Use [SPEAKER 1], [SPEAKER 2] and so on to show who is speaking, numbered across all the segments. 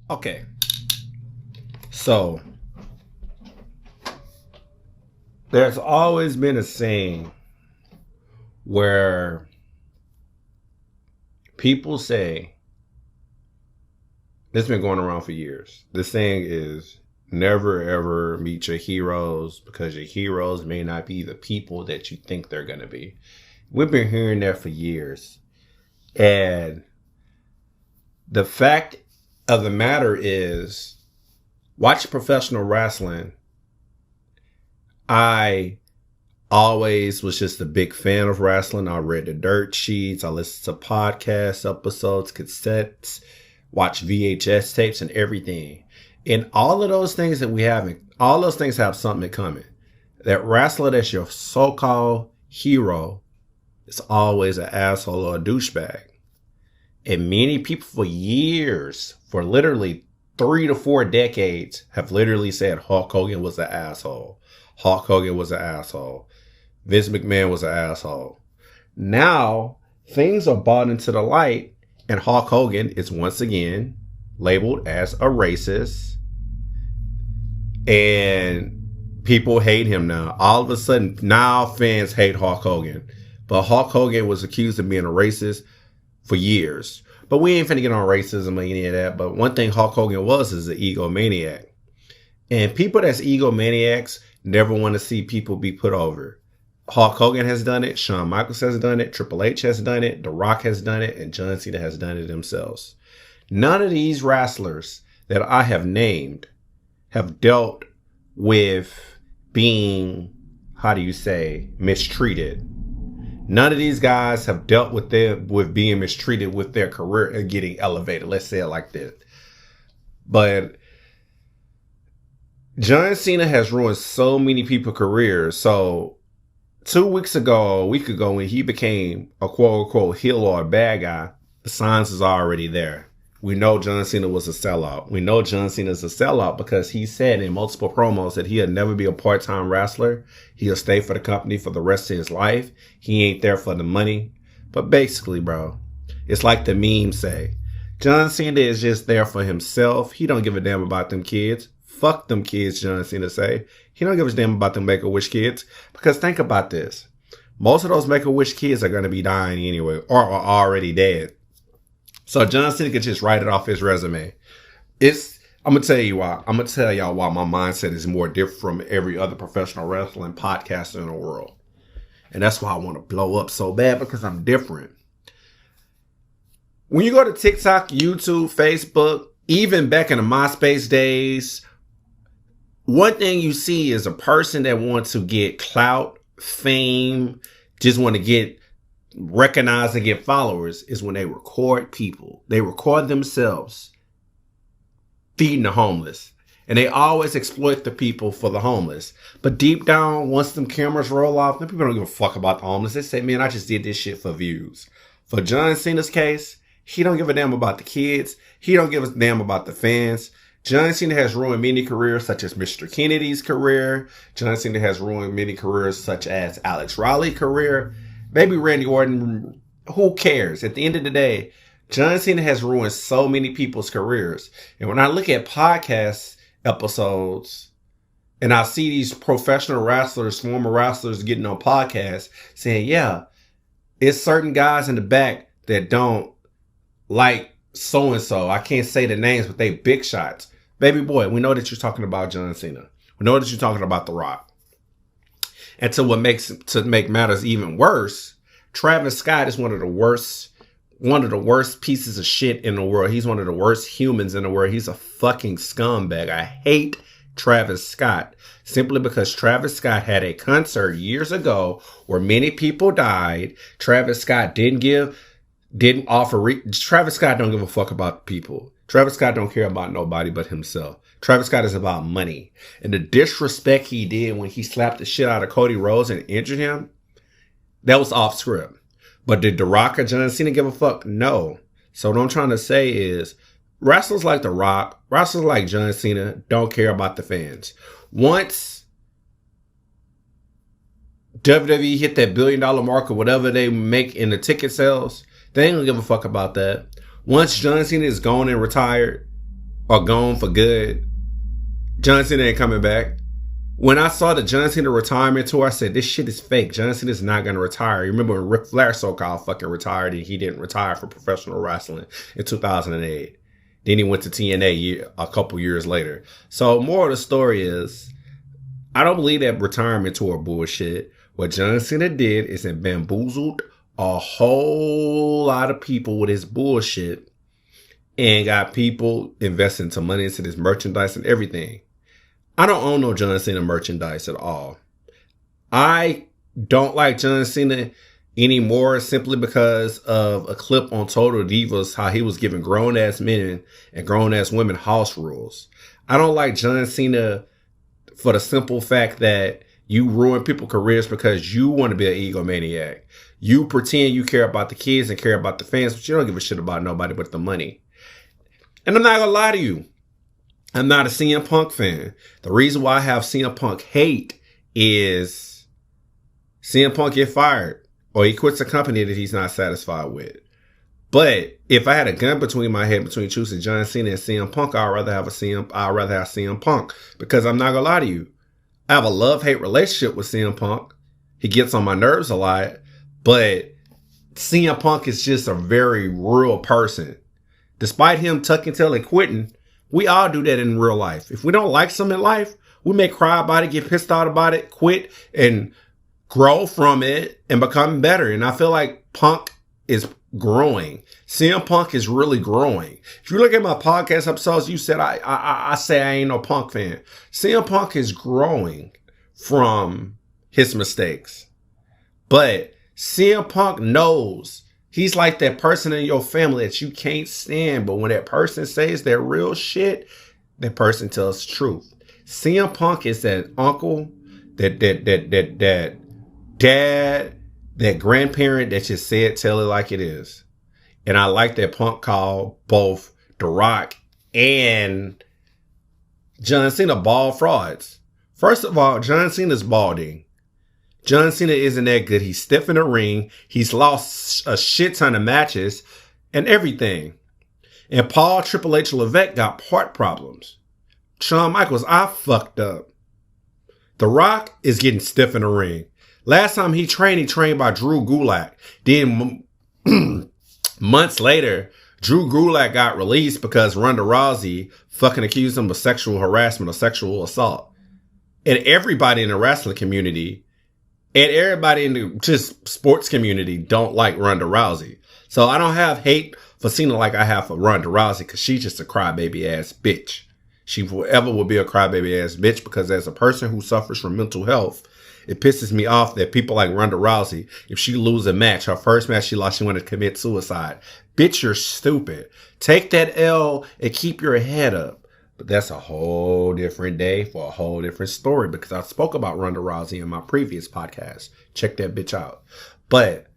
[SPEAKER 1] Okay. So, there's always been a saying where people say, it's been going around for years. The saying is, never ever meet your heroes because your heroes may not be the people that you think they're going to be. We've been hearing that for years. And the fact of the matter is, watching professional wrestling, I always was just a big fan of wrestling. I read the dirt sheets. I listened to podcast episodes, cassettes, watched VHS tapes and everything. And all of those things that we have, all those things have something in common. That wrestler that's your so-called hero is always an asshole or a douchebag. And many people for years, for literally 3 to 4 decades, have literally said Hulk Hogan was an asshole. Hulk Hogan was an asshole. Vince McMahon was an asshole. Now, things are brought into the light, and Hulk Hogan is once again labeled as a racist. And people hate him now. All of a sudden, now fans hate Hulk Hogan. But Hulk Hogan was accused of being a racist for years. But we ain't finna get on racism or any of that. But one thing Hulk Hogan was is an egomaniac. And people that's egomaniacs never want to see people be put over. Hulk Hogan has done it. Shawn Michaels has done it. Triple H has done it. The Rock has done it. And John Cena has done it themselves. None of these wrestlers that I have named have dealt with being, mistreated. None of these guys have dealt with being mistreated with their career and getting elevated. Let's say it like this. But John Cena has ruined so many people's careers. So 2 weeks ago, a week ago, when he became a quote unquote heel or a bad guy, the signs is already there. We know John Cena was a sellout. We know John Cena is a sellout because he said in multiple promos that he'll never be a part-time wrestler. He'll stay for the company for the rest of his life. He ain't there for the money. But basically, bro, it's like the memes say. John Cena is just there for himself. He don't give a damn about them kids. Fuck them kids, John Cena say. He don't give a damn about them Make-A-Wish kids. Because think about this. Most of those Make-A-Wish kids are going to be dying anyway or are already dead. So John Cena could just write it off his resume. I'm going to tell you why. I'm going to tell y'all why my mindset is more different from every other professional wrestling podcaster in the world. And that's why I want to blow up so bad, because I'm different. When you go to TikTok, YouTube, Facebook, even back in the MySpace days, one thing you see is a person that wants to get clout, fame, just want to get recognize and get followers is when they record people. They record themselves feeding the homeless. And they always exploit the people for the homeless. But deep down, once them cameras roll off, then people don't give a fuck about the homeless. They say, man, I just did this shit for views. For John Cena's case, he don't give a damn about the kids. He don't give a damn about the fans. John Cena has ruined many careers, such as Mr. Kennedy's career. John Cena has ruined many careers, such as Alex Riley's career. Maybe Randy Orton, who cares? At the end of the day, John Cena has ruined so many people's careers. And when I look at podcast episodes and I see these professional wrestlers, former wrestlers getting on podcasts saying, yeah, it's certain guys in the back that don't like so-and-so. I can't say the names, but they big shots. Baby boy, we know that you're talking about John Cena. We know that you're talking about The Rock. And to make matters even worse, Travis Scott is one of the worst pieces of shit in the world. He's one of the worst humans in the world. He's a fucking scumbag. I hate Travis Scott simply because Travis Scott had a concert years ago where many people died. Travis Scott Travis Scott don't give a fuck about people. Travis Scott don't care about nobody but himself. Travis Scott is about money. And the disrespect he did when he slapped the shit out of Cody Rhodes and injured him, that was off script. But did The Rock or John Cena give a fuck? No. So what I'm trying to say is, wrestlers like The Rock, wrestlers like John Cena don't care about the fans. Once WWE hit that $1 billion mark or whatever they make in the ticket sales, they ain't gonna give a fuck about that. Once John Cena is gone and retired, or gone for good. John Cena ain't coming back. When I saw the John Cena retirement tour, I said, this shit is fake. John Cena is not going to retire. You remember when Ric Flair so-called fucking retired and he didn't retire for professional wrestling in 2008. Then he went to TNA a couple years later. So more of the story is, I don't believe that retirement tour bullshit. What John Cena did is it bamboozled a whole lot of people with his bullshit and got people investing some money into this merchandise and everything. I don't own no John Cena merchandise at all. I don't like John Cena anymore simply because of a clip on Total Divas, how he was giving grown-ass men and grown-ass women house rules. I don't like John Cena for the simple fact that you ruin people's careers because you want to be an egomaniac. You pretend you care about the kids and care about the fans, but you don't give a shit about nobody but the money. And I'm not going to lie to you. I'm not a CM Punk fan. The reason why I have CM Punk hate is CM Punk get fired or he quits a company that he's not satisfied with. But if I had a gun between my head between choosing John Cena and CM Punk, I'd rather have CM Punk, because I'm not gonna lie to you. I have a love-hate relationship with CM Punk. He gets on my nerves a lot, but CM Punk is just a very real person. Despite him tucking tail and quitting, we all do that in real life. If we don't like something in life, we may cry about it, get pissed out about it, quit, and grow from it and become better. And I feel like Punk is growing. CM Punk is really growing. If you look at my podcast episodes, you said I say I ain't no Punk fan. CM Punk is growing from his mistakes. But CM Punk knows he's like that person in your family that you can't stand, but when that person says their real shit, that person tells the truth. CM Punk is that uncle, that dad, that grandparent that just say it, tell it like it is. And I like that Punk called both The Rock and John Cena bald frauds. First of all, John Cena's balding. John Cena isn't that good. He's stiff in the ring. He's lost a shit ton of matches and everything. And Paul Triple H Levesque got heart problems. Shawn Michaels, I fucked up. The Rock is getting stiff in the ring. Last time he trained by Drew Gulak. Then months later, Drew Gulak got released because Ronda Rousey fucking accused him of sexual harassment or sexual assault. And everybody in the wrestling community and everybody in the just sports community don't like Ronda Rousey. So I don't have hate for Cena like I have for Ronda Rousey, because she's just a crybaby ass bitch. She forever will be a crybaby ass bitch, because as a person who suffers from mental health, it pisses me off that people like Ronda Rousey, if she lose a match, her first match she lost, she wanted to commit suicide. Bitch, you're stupid. Take that L and keep your head up. But that's a whole different day for a whole different story, because I spoke about Ronda Rousey in my previous podcast. Check that bitch out. But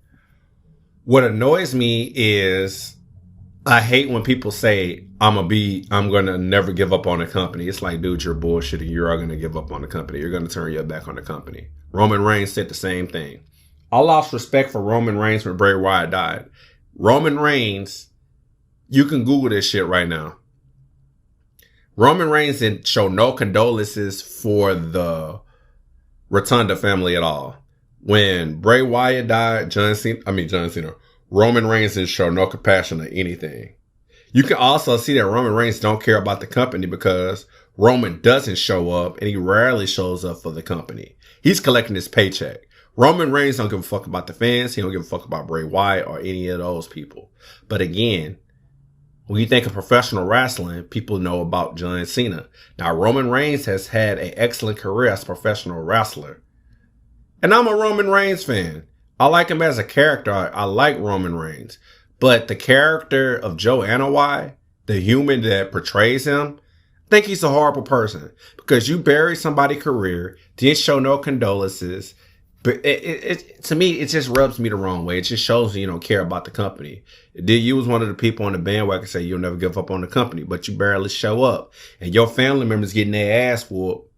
[SPEAKER 1] what annoys me is I hate when people say, I'm going to never give up on the company. It's like, dude, you're bullshitting. You are going to give up on the company. You're going to turn your back on the company. Roman Reigns said the same thing. I lost respect for Roman Reigns when Bray Wyatt died. Roman Reigns, you can Google this shit right now. Roman Reigns didn't show no condolences for the Rotunda family at all. When Bray Wyatt died, John Cena, Roman Reigns didn't show no compassion or anything. You can also see that Roman Reigns don't care about the company, because Roman doesn't show up and he rarely shows up for the company. He's collecting his paycheck. Roman Reigns don't give a fuck about the fans. He don't give a fuck about Bray Wyatt or any of those people. But again, when you think of professional wrestling, people know about John Cena. Now, Roman Reigns has had an excellent career as a professional wrestler. And I'm a Roman Reigns fan. I like him as a character. I like Roman Reigns. But the character of Joe Anoa'i, the human that portrays him, I think he's a horrible person. Because you bury somebody's career, didn't show no condolences. But to me, it just rubs me the wrong way. It just shows you don't care about the company. You was one of the people on the bandwagon say you'll never give up on the company, but you barely show up. And your family members getting their ass whooped.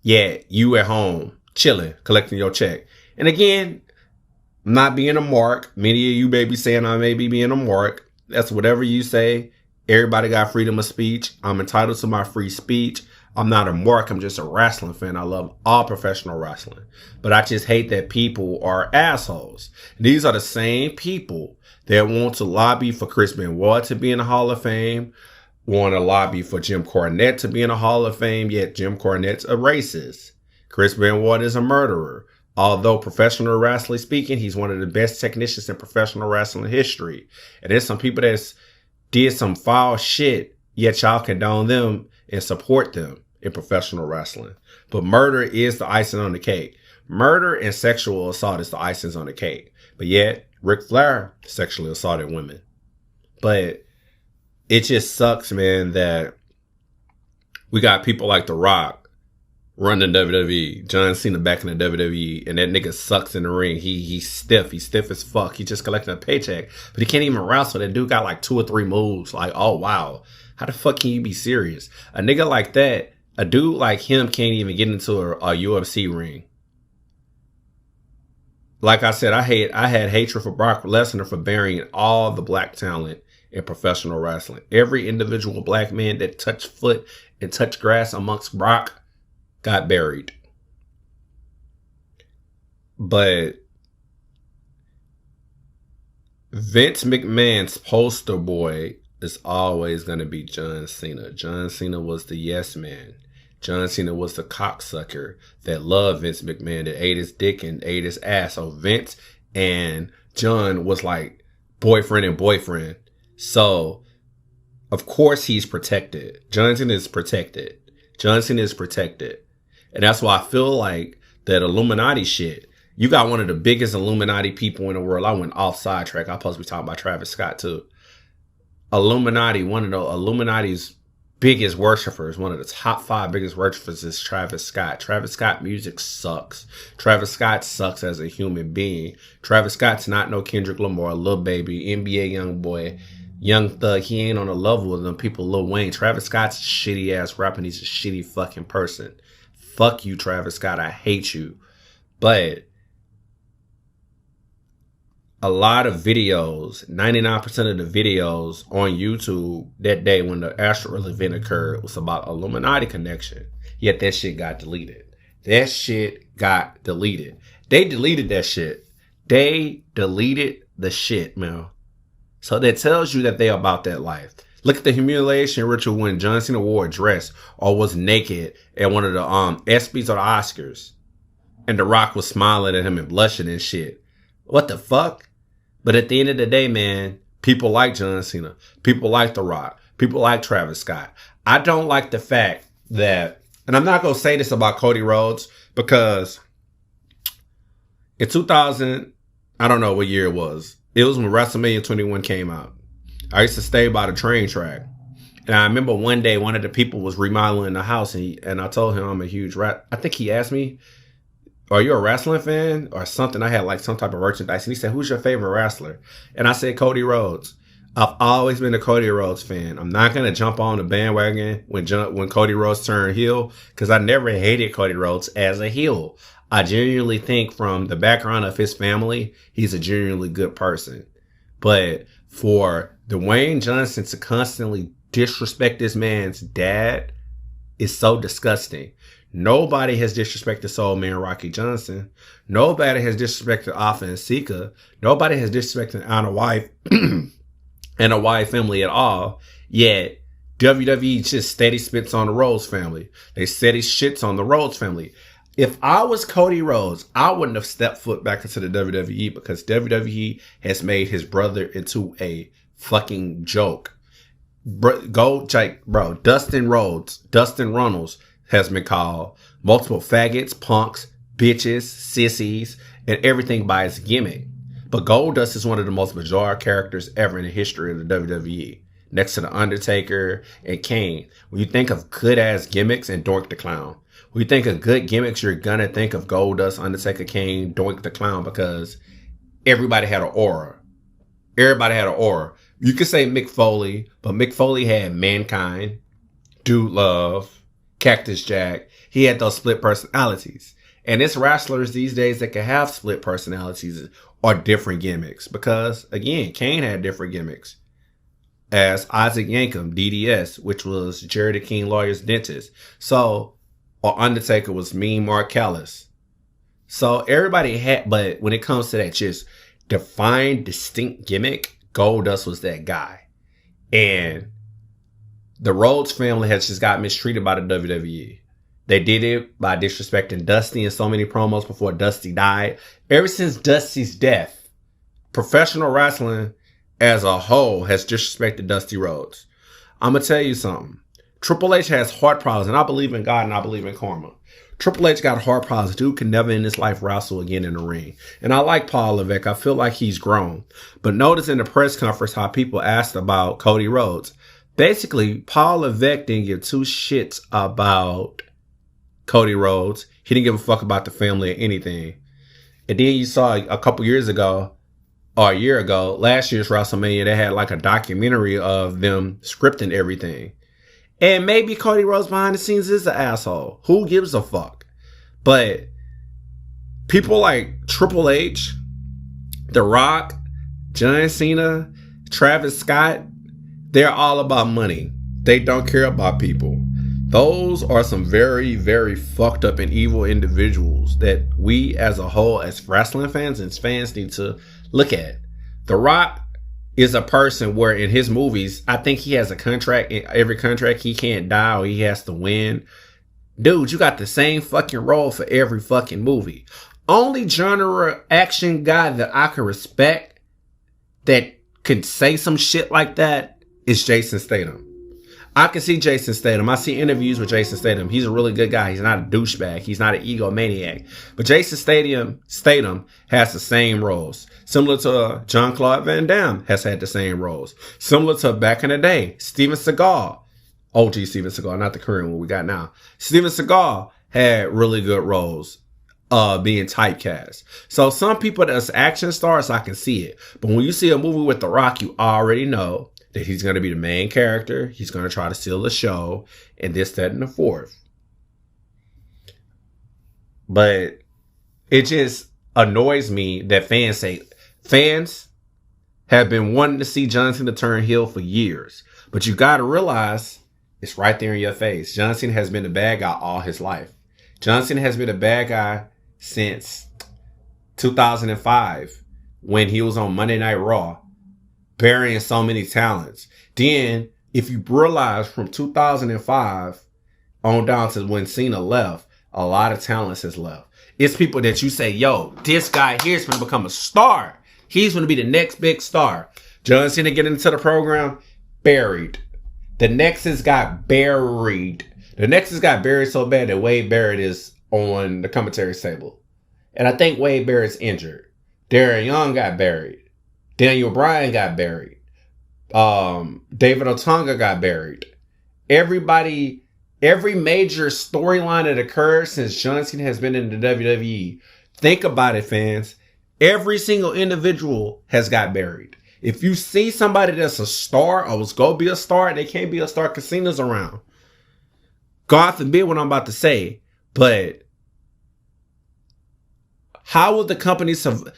[SPEAKER 1] Yeah, you at home, chilling, collecting your check. And again, I'm not being a mark. Many of you may be saying I may be being a mark. That's whatever you say. Everybody got freedom of speech. I'm entitled to my free speech. I'm not a mark. I'm just a wrestling fan. I love all professional wrestling. But I just hate that people are assholes. These are the same people that want to lobby for Chris Benoit to be in the Hall of Fame, want to lobby for Jim Cornette to be in the Hall of Fame, yet Jim Cornette's a racist. Chris Benoit is a murderer. Although professional wrestling speaking, he's one of the best technicians in professional wrestling history. And there's some people that's did some foul shit, yet y'all condone them and support them in professional wrestling. But murder is the icing on the cake. Murder and sexual assault is the icing on the cake. But yet, Ric Flair sexually assaulted women. But it just sucks, man, that we got people like The Rock running WWE. John Cena back in the WWE, and that nigga sucks in the ring. He's stiff. He's stiff as fuck. He just collecting a paycheck, but he can't even wrestle. That dude got like 2 or 3 moves. Like, oh wow, how the fuck can you be serious? A nigga like that, a dude like him can't even get into a UFC ring. Like I said, I had hatred for Brock Lesnar for burying all the black talent in professional wrestling. Every individual black man that touched foot and touched grass amongst Brock got buried. But Vince McMahon's poster boy is always going to be John Cena. John Cena was the yes man. John Cena was the cocksucker that loved Vince McMahon, that ate his dick and ate his ass. So Vince and John was like boyfriend and boyfriend. So, of course he's protected. John Cena is protected. John Cena is protected. And that's why I feel like that Illuminati shit. You got one of the biggest Illuminati people in the world. I went off sidetrack. I'm supposed to be talking about Travis Scott too. Illuminati, one of the Illuminati's biggest worshipers, one of the top 5 biggest worshipers is Travis Scott. Travis Scott music sucks. Travis Scott sucks as a human being. Travis Scott's not no Kendrick Lamar, Lil Baby, NBA Young Boy, Young Thug. He ain't on the level of them people, Lil Wayne. Travis Scott's a shitty ass rapper, and he's a shitty fucking person. Fuck you, Travis Scott. I hate you. But a lot of videos, 99% of the videos on YouTube that day when the Astral event occurred was about Illuminati connection. Yet that shit got deleted. That shit got deleted. They deleted that shit. They deleted the shit, man. So that tells you that they about that life. Look at the humiliation ritual when John Cena wore a dress or was naked at one of the ESPYs or the Oscars. And The Rock was smiling at him and blushing and shit. What the fuck? But at the end of the day, man, people like John Cena. People like The Rock. People like Travis Scott. I don't like the fact that, and I'm not going to say this about Cody Rhodes, because in 2000, I don't know what year it was. It was when WrestleMania 21 came out. I used to stay by the train track. And I remember one day, one of the people was remodeling the house, and I told him I'm a huge I think he asked me, are you a wrestling fan or something? I had like some type of merchandise. And he said, who's your favorite wrestler? And I said, Cody Rhodes. I've always been a Cody Rhodes fan. I'm not going to jump on the bandwagon when Cody Rhodes turned heel, because I never hated Cody Rhodes as a heel. I genuinely think from the background of his family, he's a genuinely good person. But for Dwayne Johnson to constantly disrespect this man's dad is so disgusting. Nobody has disrespected Soul Man Rocky Johnson. Nobody has disrespected Alpha and Sika. Nobody has disrespected Anna White and a White family at all. Yet WWE just steady spits on the Rhodes family. They steady shits on the Rhodes family. If I was Cody Rhodes, I wouldn't have stepped foot back into the WWE, because WWE has made his brother into a fucking joke. Dustin Runnels has been called multiple faggots, punks, bitches, sissies, and everything by his gimmick. But Goldust is one of the most bizarre characters ever in the history of the WWE, next to The Undertaker and Kane. When you think of good-ass gimmicks and Doink the Clown, when you think of good gimmicks, you're going to think of Goldust, Undertaker, Kane, Doink the Clown, because everybody had an aura. Everybody had an aura. You could say Mick Foley, but Mick Foley had Mankind, Dude Love, Cactus Jack. He had those split personalities. And it's wrestlers these days that can have split personalities or different gimmicks. Because, again, Kane had different gimmicks. as Isaac Yankem, DDS, which was Jerry the King Lawyer's dentist. So, or Undertaker was Mean Mark Callis. So everybody had, but when it comes to that just defined, distinct gimmick, Goldust was that guy. And the Rhodes family has just got mistreated by the WWE. They did it by disrespecting Dusty in so many promos before Dusty died. Ever since Dusty's death, professional wrestling as a whole has disrespected Dusty Rhodes. I'm going to tell you something. Triple H has heart problems, and I believe in God and I believe in karma. Triple H got heart problems. Dude can never in his life wrestle again in the ring. And I like Paul Levesque. I feel like he's grown. But notice in the press conference how people asked about Cody Rhodes. Basically, Paul Levesque didn't give two shits about Cody Rhodes. He didn't give a fuck about the family or anything. And then you saw a couple years ago, or a year ago, last year's WrestleMania, they had like a documentary of them scripting everything. And maybe Cody Rhodes behind the scenes is an asshole. Who gives a fuck? But people like Triple H, The Rock, John Cena, Travis Scott, they're all about money. They don't care about people. Those are some very, very fucked up and evil individuals that we as a whole, as wrestling fans and fans, need to look at. The Rock is a person where in his movies, I think he has a contract. In every contract, he can't die or he has to win. Dude, you got the same fucking role for every fucking movie. Only genre action guy that I can respect that could say some shit like that is Jason Statham. I can see Jason Statham. I see interviews with Jason Statham. He's a really good guy. He's not a douchebag. He's not an egomaniac. But Jason Statham has the same roles. Similar to Jean-Claude Van Damme has had the same roles. Similar to back in the day, Steven Seagal. OG Steven Seagal, not the current one we got now. Steven Seagal had really good roles being typecast. So some people that's action stars, I can see it. But when you see a movie with The Rock, you already know that he's going to be the main character. He's going to try to steal the show and this, that, and the fourth. But it just annoys me that fans have been wanting to see John Cena turn heel for years. But you got to realize it's right there in your face. John Cena has been a bad guy all his life. John Cena has been a bad guy since 2005 when he was on Monday Night Raw, burying so many talents. Then, if you realize from 2005 on down to when Cena left, a lot of talents has left. It's people that you say, yo, this guy here is going to become a star. He's going to be the next big star. John Cena get into the program, buried. The Nexus got buried. The Nexus got buried so bad that Wade Barrett is on the commentary table. And I think Wade Barrett's injured. Darren Young got buried. Daniel Bryan got buried. David Otunga got buried. Every major storyline that occurred since John Cena has been in the WWE, think about it, fans. Every single individual has got buried. If you see somebody that's a star or was going to be a star, they can't be a star because Cena's around. God forbid what I'm about to say, but how will the company survive?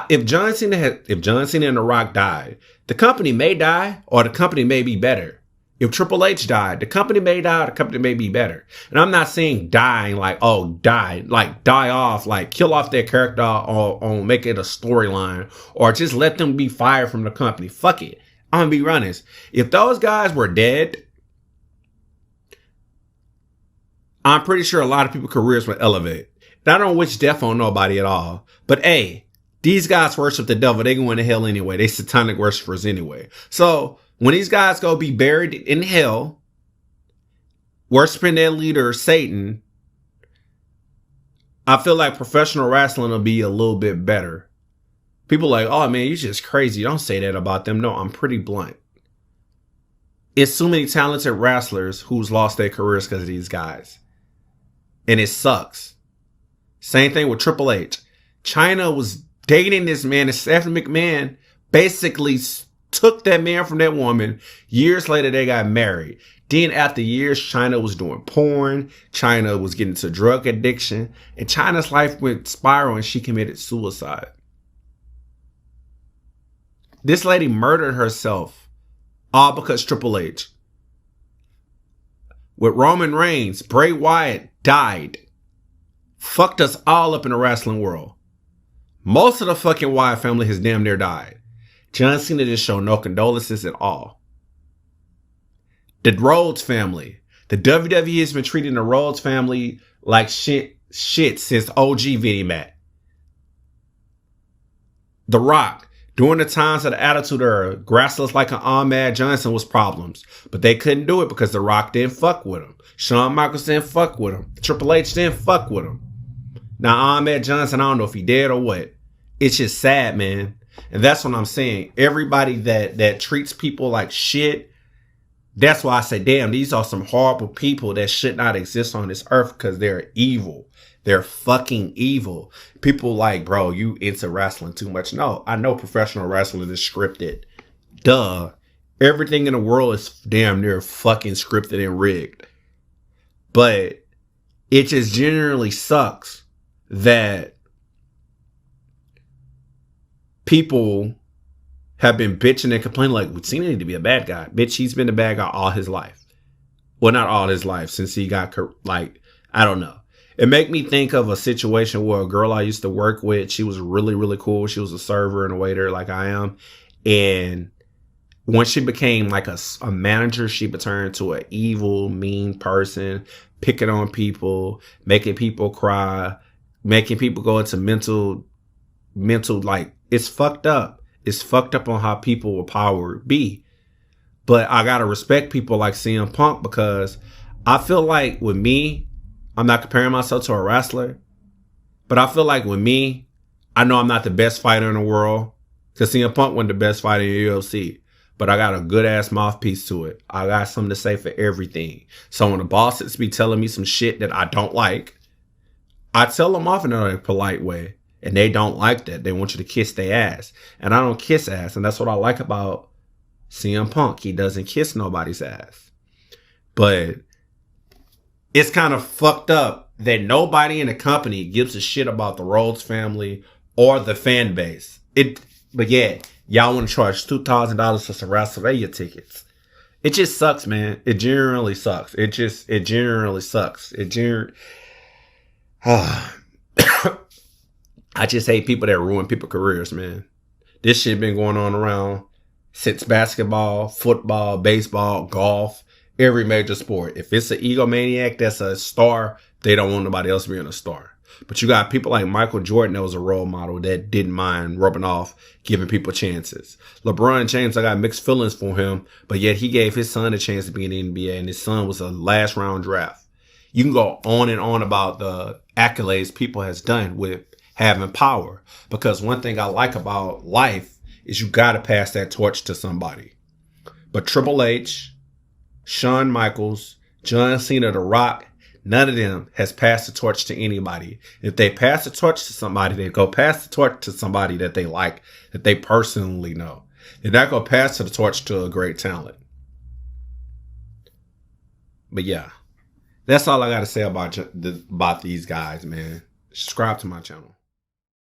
[SPEAKER 1] If John Cena and The Rock died, the company may die or the company may be better. If Triple H died, the company may die or the company may be better. And I'm not saying dying like, oh, die off, like kill off their character or make it a storyline or just let them be fired from the company. Fuck it. I'm going to be honest. If those guys were dead, I'm pretty sure a lot of people's careers would elevate. And I don't wish death on nobody at all. But hey, these guys worship the devil. They going to hell anyway. They satanic worshipers anyway. So when these guys go be buried in hell, worshiping their leader, Satan, I feel like professional wrestling will be a little bit better. People are like, oh man, you're just crazy. Don't say that about them. No, I'm pretty blunt. It's so many talented wrestlers who's lost their careers because of these guys. And it sucks. Same thing with Triple H. China was dating this man, and Stephanie McMahon basically took that man from that woman. Years later, they got married. Then after years, China was doing porn. China was getting into drug addiction. And China's life went spiral and she committed suicide. This lady murdered herself All because Triple H. With Roman Reigns, Bray Wyatt died. Fucked us all up in the wrestling world. Most of the fucking Wyatt family has damn near died. John Cena just showed no condolences at all. The Rhodes family. The WWE has been treating the Rhodes family like shit since OG Vinnie Mac. The Rock. During the times of the Attitude Era, wrestlers like an Ahmed Johnson was problems. But they couldn't do it because The Rock didn't fuck with him. Shawn Michaels didn't fuck with him. Triple H didn't fuck with him. Now, Ahmed Johnson, I don't know if he did or what. It's just sad, man. And that's what I'm saying. Everybody that treats people like shit, that's why I say, damn, these are some horrible people that should not exist on this earth because they're evil. They're fucking evil. People like, bro, you into wrestling too much. No, I know professional wrestling is scripted. Duh. Everything in the world is damn near fucking scripted and rigged. But it just generally sucks that people have been bitching and complaining like, Cena need to be a bad guy. Bitch, he's been a bad guy all his life. Well, not all his life, since he got, like, I don't know. It make me think of a situation where a girl I used to work with, she was really, really cool. She was a server and a waiter like I am. And once she became like a manager, she turned to an evil, mean person, picking on people, making people cry, making people go into mental, like, it's fucked up. It's fucked up on how people with power be. But I gotta respect people like CM Punk because I feel like with me, I'm not comparing myself to a wrestler, but I feel like with me, I know I'm not the best fighter in the world because CM Punk wasn't the best fighter in the UFC, but I got a good ass mouthpiece to it. I got something to say for everything. So when the bosses be telling me some shit that I don't like, I tell them off in a polite way. And they don't like that. They want you to kiss their ass. And I don't kiss ass. And that's what I like about CM Punk. He doesn't kiss nobody's ass. But it's kind of fucked up that nobody in the company gives a shit about the Rhodes family or the fan base. But yeah, y'all want to charge $2,000 for some WrestleMania tickets. It just sucks, man. It generally sucks. It generally sucks. I just hate people that ruin people's careers, man. This shit been going on around since basketball, football, baseball, golf, every major sport. If it's an egomaniac that's a star, they don't want nobody else being a star. But you got people like Michael Jordan that was a role model that didn't mind rubbing off, giving people chances. LeBron James, I got mixed feelings for him, but yet he gave his son a chance to be in the NBA, and his son was a last round draft. You can go on and on about the accolades people has done with having power. Because one thing I like about life is you got to pass that torch to somebody. But Triple H, Shawn Michaels, John Cena, The Rock, none of them has passed the torch to anybody. If they pass the torch to somebody, they go pass the torch to somebody that they like, that they personally know. They're not going to pass the torch to a great talent. But yeah, that's all I got to say about these guys, man. Subscribe to my channel.